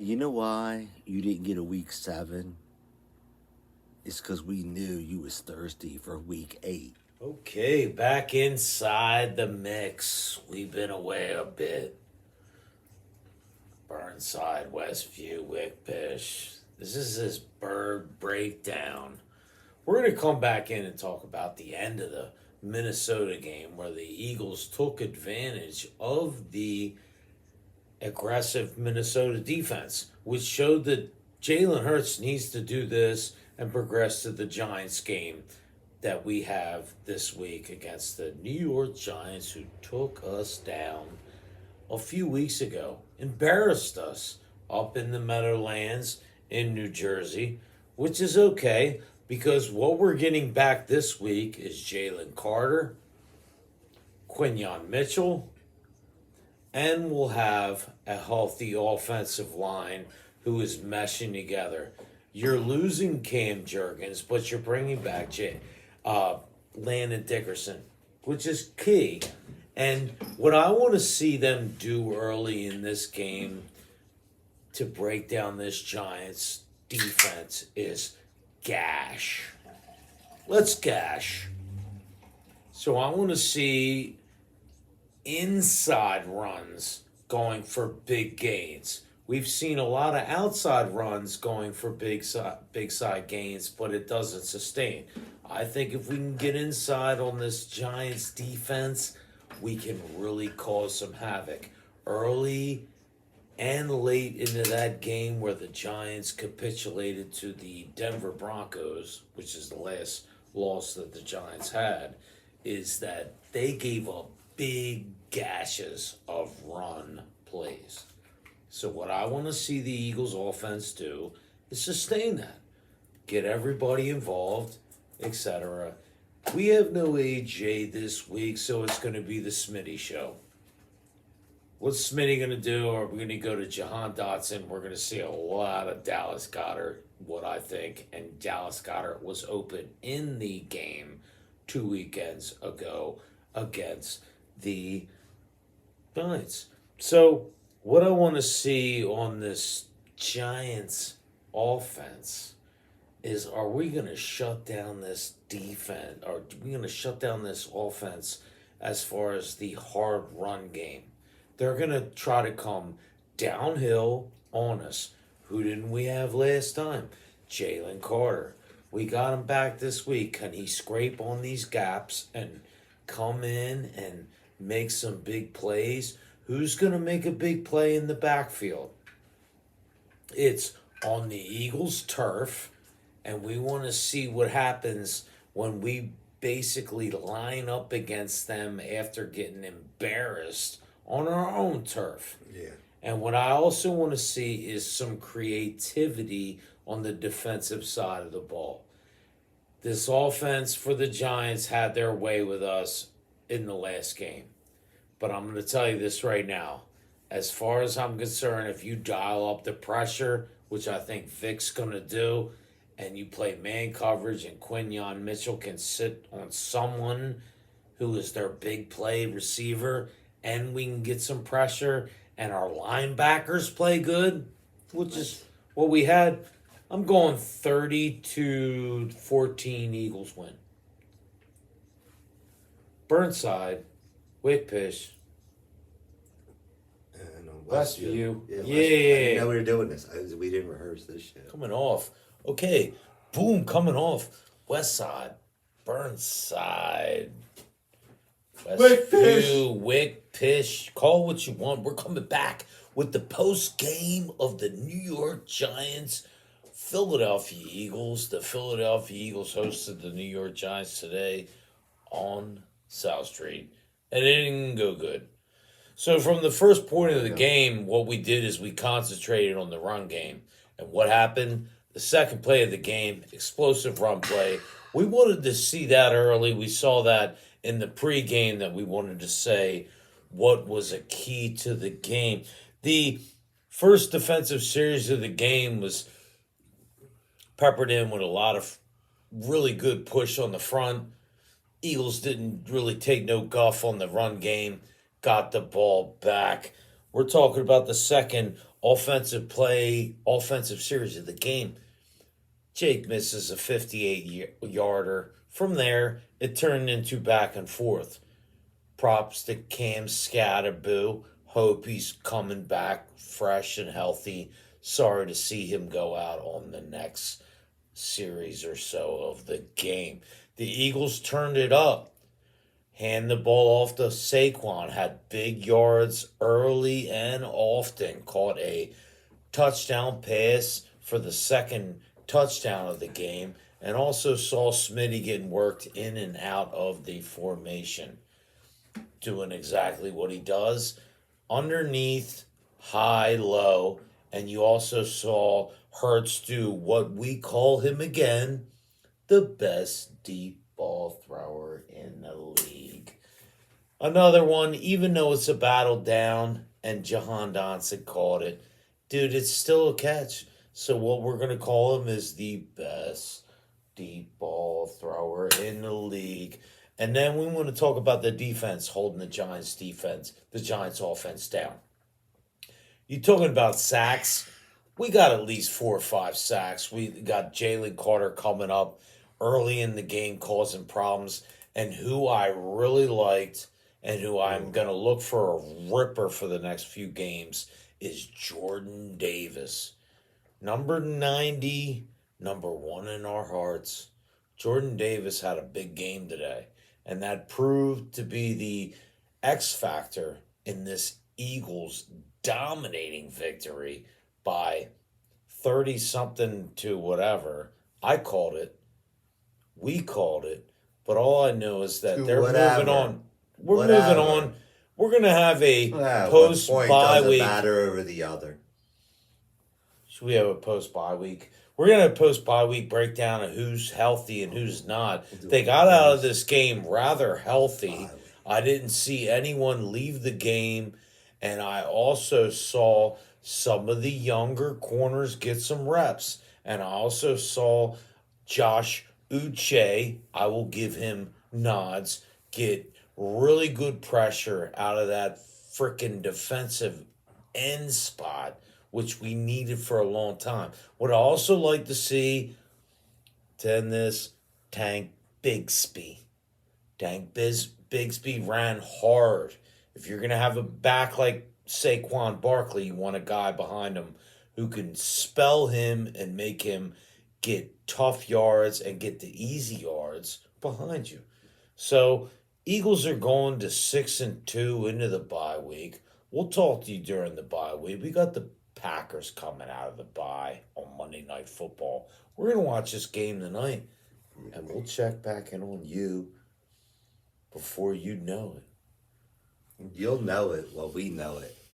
You know why you didn't get a week 7? It's because we knew you was thirsty for week 8. Okay, back inside the mix. We've been away a bit. Burnside, Westview, Wickpish. This is this bird breakdown. We're going to come back in and talk about the end of the Minnesota game where the Eagles took advantage of the aggressive Minnesota defense, which showed that Jalen Hurts needs to do this and progress to the Giants game that we have this week against the New York Giants, who took us down a few weeks ago, embarrassed us up in the Meadowlands in New Jersey, which is okay because what we're getting back this week is Jalen Carter, Quinyon Mitchell, and we'll have a healthy offensive line who is meshing together. You're losing Cam Jurgens, but you're bringing back Landon Dickerson, which is key. And what I want to see them do early in this game to break down this Giants defense is gash. Let's gash. So I want to see inside runs going for big gains. We've seen a lot of outside runs going for big side gains, but it doesn't sustain. I think if we can get inside on this Giants defense, we can really cause some havoc early and late into that game where the Giants capitulated to the Denver Broncos, which is the last loss that the Giants had, is that they gave up big gashes of run plays. So what I want to see the Eagles offense do is sustain that. Get everybody involved, etc. We have no AJ this week, so it's going to be the Smitty show. What's Smitty going to do? Are we going to go to Jahan Dotson? We're going to see a lot of Dallas Goedert, what I think. And Dallas Goedert was open in the game 2 weekends ago against the Giants. So what I want to see on this Giants offense is, are we going to shut down this defense? Are we going to shut down this offense as far as the hard run game? They're going to try to come downhill on us. Who didn't we have last time? Jalen Carter. We got him back this week. Can he scrape on these gaps and come in and make some big plays? Who's going to make a big play in the backfield? It's on the Eagles' turf, and we want to see what happens when we basically line up against them after getting embarrassed on our own turf. Yeah. And what I also want to see is some creativity on the defensive side of the ball. This offense for the Giants had their way with us in the last game. But I'm going to tell you this right now. As far as I'm concerned, if you dial up the pressure, which I think Vic's going to do, and you play man coverage and Quinyon Mitchell can sit on someone who is their big play receiver, and we can get some pressure, and our linebackers play good, which is what we had, I'm going 30-14 Eagles win. Burnside, Wickpish, And on Westview. Yeah. I Yeah. didn't know we were doing this. We didn't rehearse this shit. Coming off. Okay. Boom, coming off. West Side. Burnside. Westview. Wickpish. Call what you want. We're coming back with the post game of the New York Giants, Philadelphia Eagles. The Philadelphia Eagles hosted the New York Giants today on South Street, and it didn't go good. So from the first point of the game, what we did is we concentrated on the run game. And what happened? The second play of the game, explosive run play. We wanted to see that early. We saw that in the pregame that we wanted to say what was a key to the game. The first defensive series of the game was peppered in with a lot of really good push on the front. Eagles didn't really take no guff on the run game, got the ball back. We're talking about the second offensive series of the game. Jake misses a 58-yarder. From there, it turned into back and forth. Props to Cam Scatterboo. Hope he's coming back fresh and healthy. Sorry to see him go out on the next series or so of the game. The Eagles turned it up. Hand the ball off to Saquon. Had big yards early and often. Caught a touchdown pass for the second touchdown of the game. And also saw Smitty getting worked in and out of the formation. Doing exactly what he does. Underneath, high, low. And you also saw Hurts do what we call him again, the best deep ball thrower in the league. Another one, even though it's a battle down and Jahan Dotson caught it, dude, it's still a catch. So what we're going to call him is the best deep ball thrower in the league. And then we want to talk about the defense holding the Giants offense down. You talking about sacks? We got at least 4 or 5 sacks. We got Jalen Carter coming up early in the game causing problems. And who I really liked and who I'm going to look for a ripper for the next few games is Jordan Davis. Number 90, number 1 in our hearts. Jordan Davis had a big game today. And that proved to be the X factor in this Eagles dominating victory by 30-something to whatever. I called it. We called it. But all I know is that they're moving on. We're moving on. We're going to have a post-bye doesn't week. matter over the other. Should we have a post-bye week? We're going to have a post-bye week breakdown of who's healthy and who's not. They got out of this game rather healthy. I didn't see anyone leave the game. And I also saw some of the younger corners get some reps. And I also saw Josh Uche, I will give him nods, get really good pressure out of that freaking defensive end spot, which we needed for a long time. What I also like to see, Tank Bigsby. Tank Bigsby ran hard. If you're going to have a back like Saquon Barkley, you want a guy behind him who can spell him and make him get tough yards and get the easy yards behind you. So Eagles are going to 6-2 into the bye week. We'll talk to you during the bye week. We got the Packers coming out of the bye on Monday Night Football. We're going to watch this game tonight, and we'll check back in on you before you know it. You'll know it while we know it.